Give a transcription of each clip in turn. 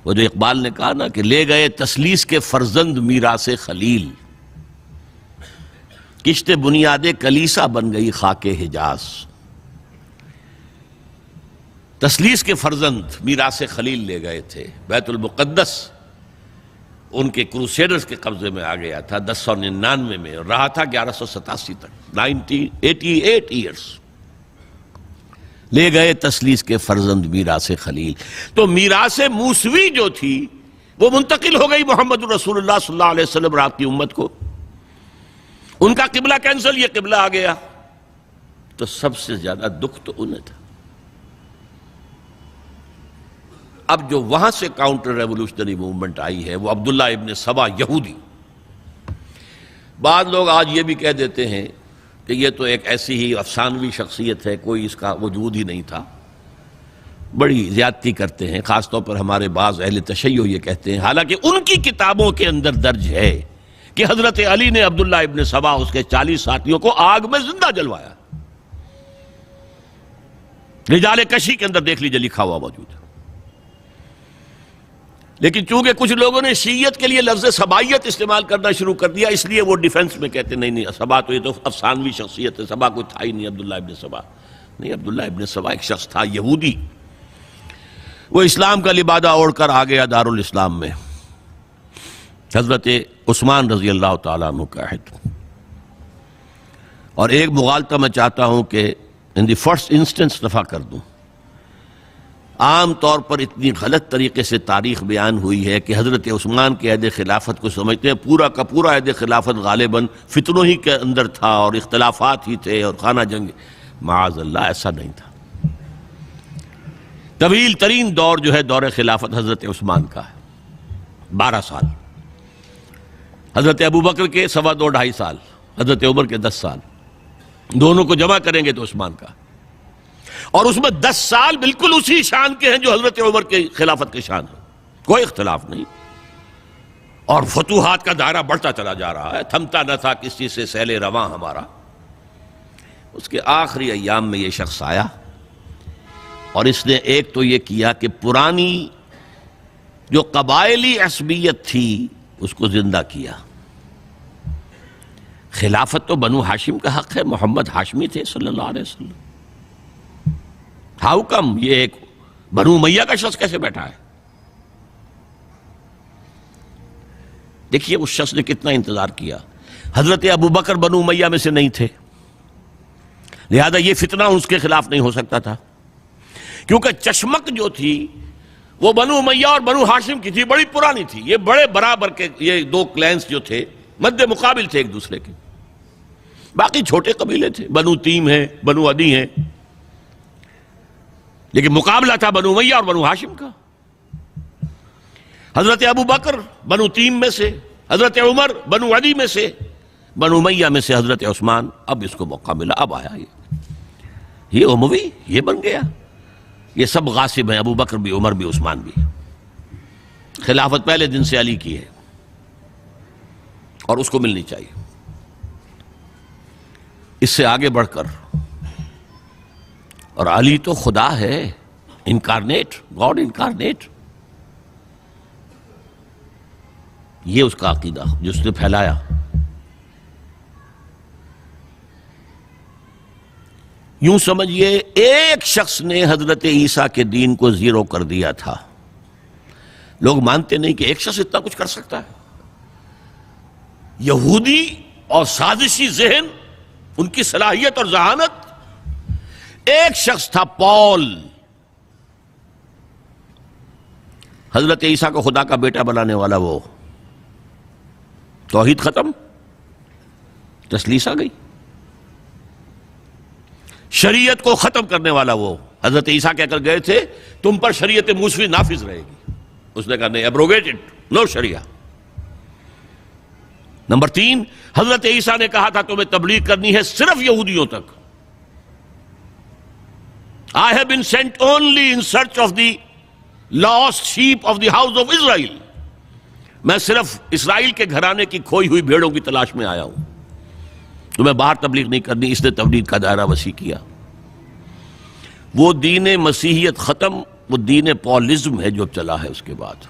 وہ جو اقبال نے کہا نا کہ لے گئے تسلیس کے فرزند میراث خلیل، کشت بنیاد کلیسا بن گئی خاک حجاز۔ تسلیس کے فرزند میراث خلیل لے گئے تھے، بیت المقدس ان کے کروسیڈرز کے قبضے میں آ گیا تھا 1099 میں، اور رہا تھا 1187 تک، 88 ایئرز۔ لے گئے تسلیس کے فرزند میراث خلیل۔ تو میراث موسوی جو تھی وہ منتقل ہو گئی محمد رسول اللہ صلی اللہ علیہ وسلم رات کی امت کو، ان کا قبلہ کینسل، یہ قبلہ آ گیا۔ تو سب سے زیادہ دکھ تو انہیں تھا۔ اب جو وہاں سے کاؤنٹر ریولوشنری موومنٹ آئی ہے وہ عبداللہ ابن سبا یہودی۔ بعض لوگ آج یہ بھی کہہ دیتے ہیں کہ یہ تو ایک ایسی ہی افسانوی شخصیت ہے، کوئی اس کا وجود ہی نہیں تھا، بڑی زیادتی کرتے ہیں، خاص طور پر ہمارے بعض اہل تشیع یہ کہتے ہیں، حالانکہ ان کی کتابوں کے اندر درج ہے کہ حضرت علی نے عبداللہ ابن سبا اس کے 40 ساتھیوں کو آگ میں زندہ جلوایا۔ رجال کشی کے اندر دیکھ لیجئے لکھا ہوا موجود ہے۔ لیکن چونکہ کچھ لوگوں نے شیعیت کے لیے لفظ سبائیت استعمال کرنا شروع کر دیا، اس لیے وہ ڈیفنس میں کہتے ہیں نہیں سبا تو یہ تو افسانوی شخصیت ہے، سبا کوئی تھا ہی نہیں عبداللہ ابن سبا۔ نہیں، عبداللہ ابن سبا ایک شخص تھا یہودی، وہ اسلام کا لبادہ اوڑھ کر آ گیا دارالاسلام میں، حضرت عثمان رضی اللہ تعالیٰ عنہ کا عہد۔ اور ایک مغالطہ میں چاہتا ہوں کہ ان دی فرسٹ انسٹنس دفع کر دوں۔ عام طور پر اتنی غلط طریقے سے تاریخ بیان ہوئی ہے کہ حضرت عثمان کے عہد خلافت کو سمجھتے ہیں پورا کا پورا عہد خلافت غالباً فتنوں ہی کے اندر تھا اور اختلافات ہی تھے اور خانہ جنگ۔ معاذ اللہ، ایسا نہیں تھا۔ طویل ترین دور جو ہے دور خلافت حضرت عثمان کا ہے، 12 سال۔ حضرت ابوبکر کے 2.5 سال، حضرت عمر کے 10 سال، دونوں کو جمع کریں گے تو عثمان کا، اور اس میں 10 سال بالکل اسی شان کے ہیں جو حضرت عمر کے خلافت کے شان ہیں، کوئی اختلاف نہیں۔ اور فتوحات کا دائرہ بڑھتا چلا جا رہا ہے، تھمتا نہ تھا کسی سے سیل رواں ہمارا۔ اس کے آخری ایام میں یہ شخص آیا اور اس نے ایک تو یہ کیا کہ پرانی جو قبائلی عصبیت تھی اس کو زندہ کیا۔ خلافت تو بنو ہاشم کا حق ہے، محمد ہاشمی تھے صلی اللہ علیہ وسلم۔ ہاؤ کم یہ ایک بنو امیہ کا شخص کیسے بیٹھا ہے؟ دیکھیے اس شخص نے کتنا انتظار کیا۔ حضرت ابوبکر بنو امیہ میں سے نہیں تھے، لہذا یہ فتنہ اس کے خلاف نہیں ہو سکتا تھا، کیونکہ چشمک جو تھی وہ بنو امیہ اور بنو ہاشم کی تھی، بڑی پرانی تھی۔ یہ بڑے برابر کے یہ دو کلینز جو تھے مد مقابل تھے ایک دوسرے کے، باقی چھوٹے قبیلے تھے، بنو تیم ہیں، بنو عدی ہیں، لیکن مقابلہ تھا بنو امیہ اور بنو ہاشم کا۔ حضرت ابوبکر بنو تیم میں سے، حضرت عمر بنو عدی میں سے، بنو امیہ میں سے حضرت عثمان۔ اب اس کو موقع ملا، اب آیا یہ اموی، یہ بن گیا۔ یہ سب غاصب ہیں، ابوبکر بھی، عمر بھی، عثمان بھی۔ خلافت پہلے دن سے علی کی ہے اور اس کو ملنی چاہیے۔ اس سے آگے بڑھ کر، اور علی تو خدا ہے، انکارنیٹ، گاڈ انکارنیٹ، یہ اس کا عقیدہ جو اس نے پھیلایا۔ یوں سمجھئے ایک شخص نے حضرت عیسیٰ کے دین کو زیرو کر دیا تھا۔ لوگ مانتے نہیں کہ ایک شخص اتنا کچھ کر سکتا ہے۔ یہودی اور سازشی ذہن، ان کی صلاحیت اور ذہانت۔ ایک شخص تھا پال، حضرت عیسیٰ کو خدا کا بیٹا بنانے والا، وہ توحید ختم، تسلیس آ گئی۔ شریعت کو ختم کرنے والا وہ حضرت عیسیٰ کہہ کر گئے تھے تم پر شریعت موسوی نافذ رہے گی، اس نے کہا نہیں، ایبروگیٹڈ، نو شریعہ۔ نمبر 3، حضرت عیسیٰ نے کہا تھا تمہیں تبلیغ کرنی ہے صرف یہودیوں تک۔ I have been sent only in search of the lost sheep of the house of Israel۔ میں صرف اسرائیل کے گھرانے کی کھوئی ہوئی بھیڑوں کی تلاش میں آیا ہوں، تمہیں باہر تبلیغ نہیں کرنی۔ اس نے تبلیغ کا دائرہ وسیع کیا۔ وہ دین مسیحیت ختم وہ دین پالزم ہے جو چلا ہے اس کے بعد.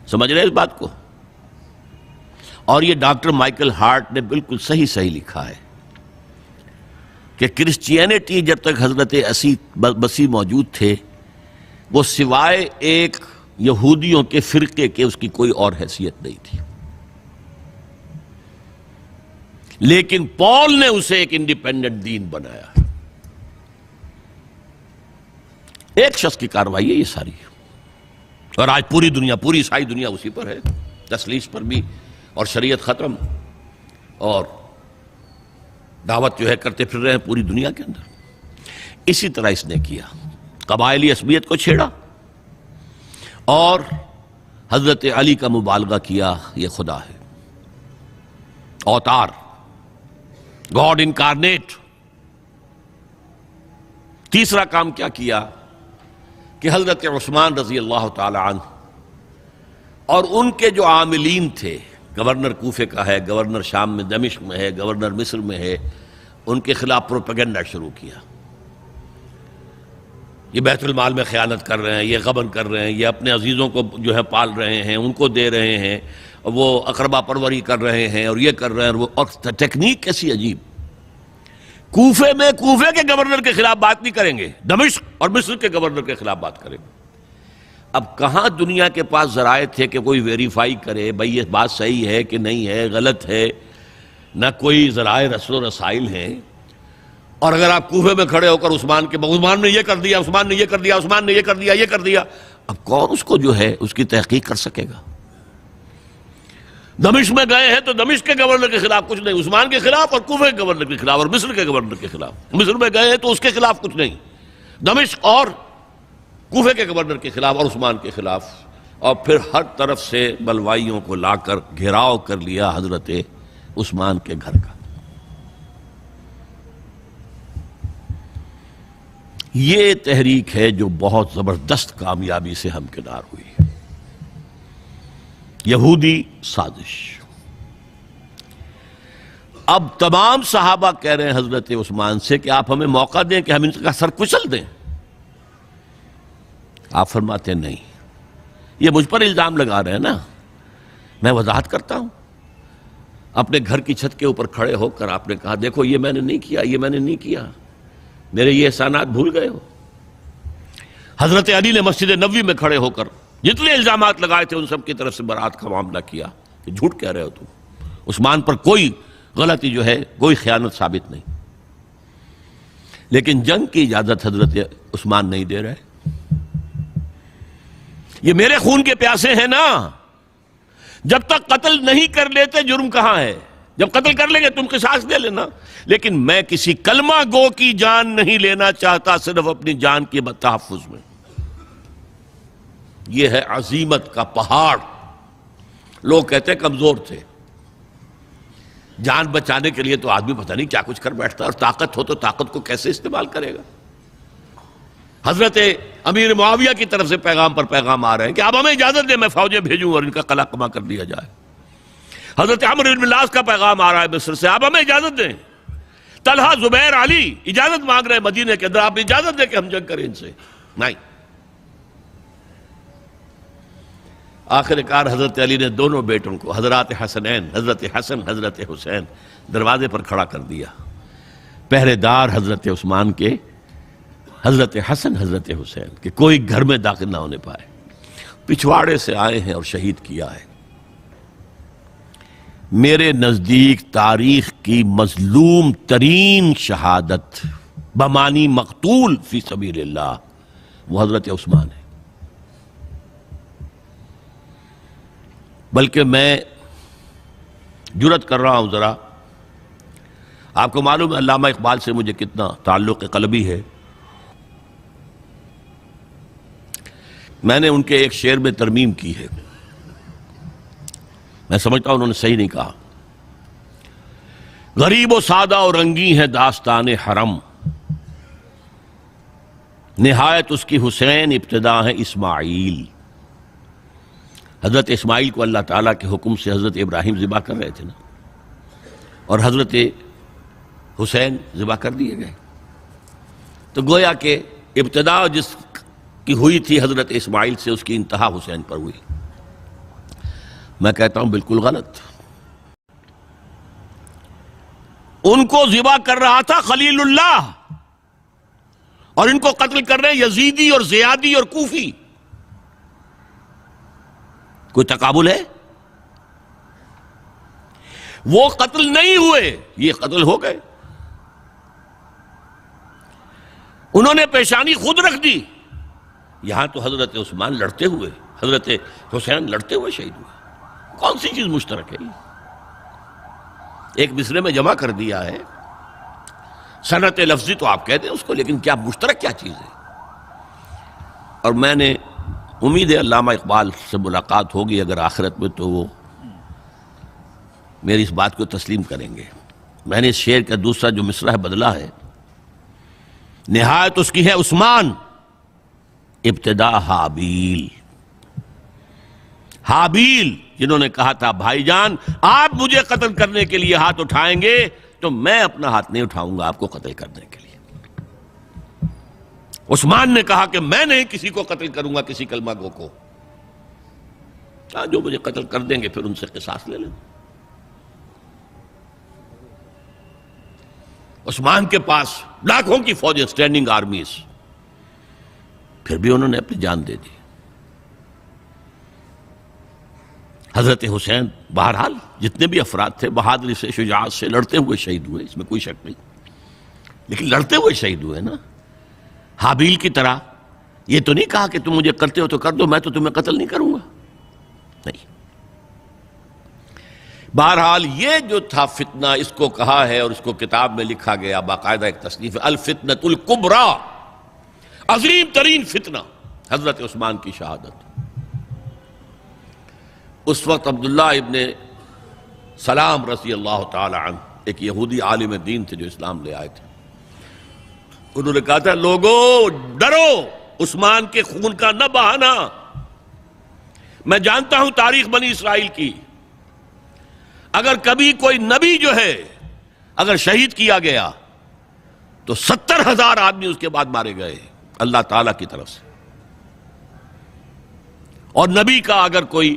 سمجھ رہے ہیں اس بات کو؟ اور یہ ڈاکٹر مائیکل ہارٹ نے بالکل صحیح لکھا ہے کہ کرسچینٹی جب تک حضرت مسیح موجود تھے وہ سوائے ایک یہودیوں کے فرقے کے اس کی کوئی اور حیثیت نہیں تھی. لیکن پال نے اسے ایک انڈیپینڈنٹ دین بنایا. ایک شخص کی کارروائی ہے یہ ساری، اور آج پوری دنیا، پوری عیسائی دنیا اسی پر ہے، تسلیس پر بھی، اور شریعت ختم، اور دعوت جو ہے کرتے پھر رہے ہیں پوری دنیا کے اندر. اسی طرح اس نے کیا، قبائلی عصبیت کو چھیڑا اور حضرت علی کا مبالغہ کیا یہ خدا ہے، اوتار، گاڈ انکارنیٹ. تیسرا کام کیا کیا کہ حضرت عثمان رضی اللہ تعالی عنہ اور ان کے جو عاملین تھے، گورنر کوفے کا ہے، گورنر شام میں دمشق میں ہے، گورنر مصر میں ہے، ان کے خلاف پروپیگنڈا شروع کیا. یہ بیت المال میں خیانت کر رہے ہیں، یہ غبن کر رہے ہیں، یہ اپنے عزیزوں کو جو ہے پال رہے ہیں، ان کو دے رہے ہیں، وہ اقربا پروری کر رہے ہیں، اور یہ کر رہے ہیں، اور ٹیکنیک کیسی عجیب. کوفے میں کوفے کے گورنر کے خلاف بات نہیں کریں گے، دمشق اور مصر کے گورنر کے خلاف بات کریں گے. اب کہاں دنیا کے پاس ذرائع تھے کہ کوئی ویریفائی کرے بھئی یہ بات صحیح ہے کہ نہیں ہے، غلط ہے؟ نہ کوئی ذرائع رسل و رسائل ہیں. اور اگر آپ کوفے میں کھڑے ہو کر عثمان نے یہ کر دیا، عثمان نے یہ کر دیا، عثمان نے یہ کر دیا، یہ کر دیا، اب کون اس کو جو ہے اس کی تحقیق کر سکے گا؟ دمشق میں گئے ہیں تو دمشق کے گورنر کے خلاف کچھ نہیں، عثمان کے خلاف، اور کوفے کے گورنر کے خلاف، اور مصر کے گورنر کے خلاف. مصر میں گئے ہیں تو اس کے خلاف کچھ نہیں، دمشق اور کوفے کے گورنر کے خلاف اور عثمان کے خلاف. اور پھر ہر طرف سے بلوائیوں کو لا کر گھیراؤ کر لیا حضرت عثمان کے گھر کا. یہ تحریک ہے جو بہت زبردست کامیابی سے ہمکنار ہوئی. یہودی سازش. اب تمام صحابہ کہہ رہے ہیں حضرت عثمان سے کہ آپ ہمیں موقع دیں کہ ہم ان کا سر کچل دیں. آپ فرماتے ہیں نہیں، یہ مجھ پر الزام لگا رہے ہیں نا، میں وضاحت کرتا ہوں. اپنے گھر کی چھت کے اوپر کھڑے ہو کر آپ نے کہا دیکھو یہ میں نے نہیں کیا، یہ میں نے نہیں کیا، میرے یہ احسانات بھول گئے ہو. حضرت علی نے مسجد نبوی میں کھڑے ہو کر جتنے الزامات لگائے تھے ان سب کی طرف سے برات کا معاملہ کیا کہ جھوٹ کہہ رہے ہو تم، عثمان پر کوئی غلطی جو ہے، کوئی خیانت ثابت نہیں. لیکن جنگ کی اجازت حضرت عثمان نہیں دے رہے. یہ میرے خون کے پیاسے ہیں نا، جب تک قتل نہیں کر لیتے جرم کہاں ہے؟ جب قتل کر لیں گے تم قصاص دے لینا. لیکن میں کسی کلمہ گو کی جان نہیں لینا چاہتا، صرف اپنی جان کے تحفظ میں. یہ ہے عزیمت کا پہاڑ. لوگ کہتے ہیں کمزور تھے. جان بچانے کے لیے تو آدمی پتہ نہیں کیا کچھ کر بیٹھتا ہے، اور طاقت ہو تو طاقت کو کیسے استعمال کرے گا. حضرت امیر معاویہ کی طرف سے پیغام پر پیغام آ رہے ہیں کہ آپ ہمیں اجازت دیں میں فوجیں بھیجوں اور ان کا قلع کما کر دیا جائے. حضرت عمرو بن العاص کا پیغام آ رہا ہے مصر سے، آپ ہمیں اجازت دیں. طلحہ، زبیر، علی اجازت مانگ رہے ہیں مدینے کے اندر، آپ اجازت دیں کہ ہم جنگ کریں ان سے. نہیں. آخر کار حضرت علی نے دونوں بیٹوں کو، حضرات حسنین، حضرت حسن، حضرت حسین، دروازے پر کھڑا کر دیا. پہرے دار حضرت عثمان کے، حضرت حسن، حضرت حسین کہ کوئی گھر میں داخل نہ ہونے پائے. پچھواڑے سے آئے ہیں اور شہید کیا ہے. میرے نزدیک تاریخ کی مظلوم ترین شہادت بمانی مقتول فی سبیل اللہ وہ حضرت عثمان ہے. بلکہ میں جرات کر رہا ہوں ذرا، آپ کو معلوم ہے علامہ اقبال سے مجھے کتنا تعلق قلبی ہے. میں نے ان کے ایک شعر میں ترمیم کی ہے، میں سمجھتا ہوں انہوں نے صحیح نہیں کہا. غریب و سادہ اور رنگی ہے داستان حرم، نہایت اس کی حسین ابتدا ہے اسماعیل. حضرت اسماعیل کو اللہ تعالیٰ کے حکم سے حضرت ابراہیم ذبح کر رہے تھے نا، اور حضرت حسین ذبح کر دیے گئے. تو گویا کہ ابتدا جس کی ہوئی تھی حضرت اسماعیل سے، اس کی انتہا حسین پر ہوئی۔ میں کہتا ہوں بالکل غلط۔ ان کو ذبح کر رہا تھا خلیل اللہ، اور ان کو قتل کر رہے ہیں یزیدی اور زیادی اور کوفی۔ کوئی تقابل ہے؟ وہ قتل نہیں ہوئے، یہ قتل ہو گئے۔ انہوں نے پیشانی خود رکھ دی۔ یہاں تو حضرت عثمان لڑتے ہوئے، حضرت حسین لڑتے ہوئے شہید ہوئے۔ کون سی چیز مشترک ہے؟ ایک مصرے میں جمع کر دیا ہے، صنعت لفظی تو آپ کہتے ہیں اس کو، لیکن کیا مشترک کیا چیز ہے؟ اور میں نے امید ہے علامہ اقبال سے ملاقات ہوگی اگر آخرت میں، تو وہ میری اس بات کو تسلیم کریں گے۔ میں نے اس شعر کا دوسرا جو مصرع ہے بدلا ہے، نہایت اس کی ہے عثمان، ابتدا حابیل۔ حابیل جنہوں نے کہا تھا بھائی جان آپ مجھے قتل کرنے کے لیے ہاتھ اٹھائیں گے تو میں اپنا ہاتھ نہیں اٹھاؤں گا آپ کو قتل کرنے کے لیے۔ عثمان نے کہا کہ میں نہیں کسی کو قتل کروں گا، کسی کلمہ گو کو، جو مجھے قتل کر دیں گے پھر ان سے قصاص لے لیں۔ عثمان کے پاس لاکھوں کی فوجیں، سٹینڈنگ آرمیز، پھر بھی انہوں نے اپنی جان دے دی۔ حضرت حسین بہرحال جتنے بھی افراد تھے بہادری سے، شجاعت سے لڑتے ہوئے شہید ہوئے، اس میں کوئی شک نہیں، لیکن لڑتے ہوئے شہید ہوئے نا۔ حابیل کی طرح یہ تو نہیں کہا کہ تم مجھے کرتے ہو تو کر دو، میں تو تمہیں قتل نہیں کروں گا، نہیں۔ بہرحال یہ جو تھا فتنہ، اس کو کہا ہے اور اس کو کتاب میں لکھا گیا، باقاعدہ ایک تصنیف، الفتنۃ الکبریٰ، عظیم ترین فتنہ، حضرت عثمان کی شہادت۔ اس وقت عبداللہ ابن سلام رضی اللہ تعالی عنہ ایک یہودی عالم دین تھے جو اسلام لے آئے تھے، انہوں نے کہا تھا لوگو ڈرو، عثمان کے خون کا نہ بہانا۔ میں جانتا ہوں تاریخ بنی اسرائیل کی، اگر کبھی کوئی نبی جو ہے اگر شہید کیا گیا تو 70,000 آدمی اس کے بعد مارے گئے اللہ تعالیٰ کی طرف سے، اور نبی کا اگر کوئی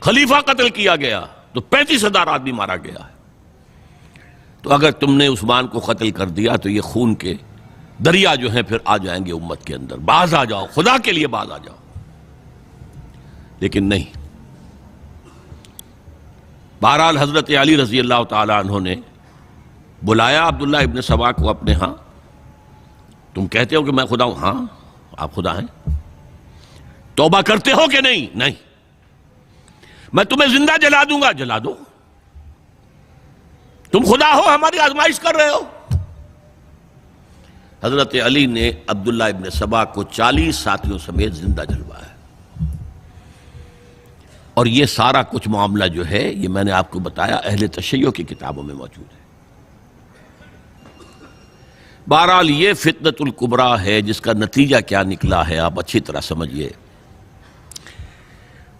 خلیفہ قتل کیا گیا تو 35,000 آدمی مارا گیا ہے۔ تو اگر تم نے عثمان کو قتل کر دیا تو یہ خون کے دریا جو ہیں پھر آ جائیں گے امت کے اندر، باز آ جاؤ، خدا کے لیے باز آ جاؤ۔ لیکن نہیں، بہرحال حضرت علی رضی اللہ تعالی عنہ نے بلایا عبداللہ ابن سبا کو اپنے ہاں۔ تم کہتے ہو کہ میں خدا ہوں؟ ہاں آپ خدا ہیں۔ توبہ کرتے ہو کہ نہیں؟ نہیں۔ میں تمہیں زندہ جلا دوں گا، جلا دو، تم خدا ہو، ہماری آزمائش کر رہے ہو۔ حضرت علی نے عبداللہ ابن سبا کو 40 ساتھیوں سمیت زندہ جلوایا، اور یہ سارا کچھ معاملہ جو ہے یہ میں نے آپ کو بتایا اہل تشیع کی کتابوں میں موجود ہے۔ بہرحال یہ فتنۃ الکبریٰ ہے، جس کا نتیجہ کیا نکلا ہے آپ اچھی طرح سمجھیے۔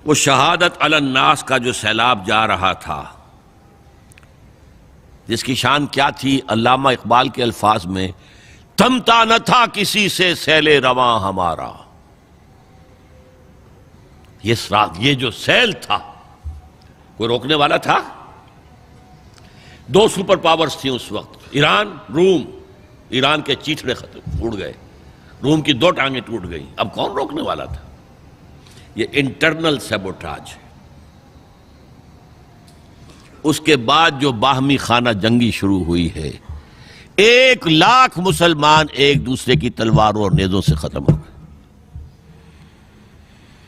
وہ شہادت علی الناس کا جو سیلاب جا رہا تھا، جس کی شان کیا تھی، علامہ اقبال کے الفاظ میں تھمتا نہ تھا کسی سے سیل رواں ہمارا۔ یہ جو سیل تھا کوئی روکنے والا تھا؟ 2 سپر پاورز تھیں اس وقت، ایران، روم۔ ایران کے چیتڑے ختم ٹوٹ گئے، روم کی 2 ٹانگیں ٹوٹ گئیں، اب کون روکنے والا تھا؟ یہ انٹرنل سیبوٹاج ہے۔ اس کے بعد جو باہمی خانہ جنگی شروع ہوئی ہے، 1 لاکھ مسلمان ایک دوسرے کی تلواروں اور نیزوں سے ختم ہو گئے۔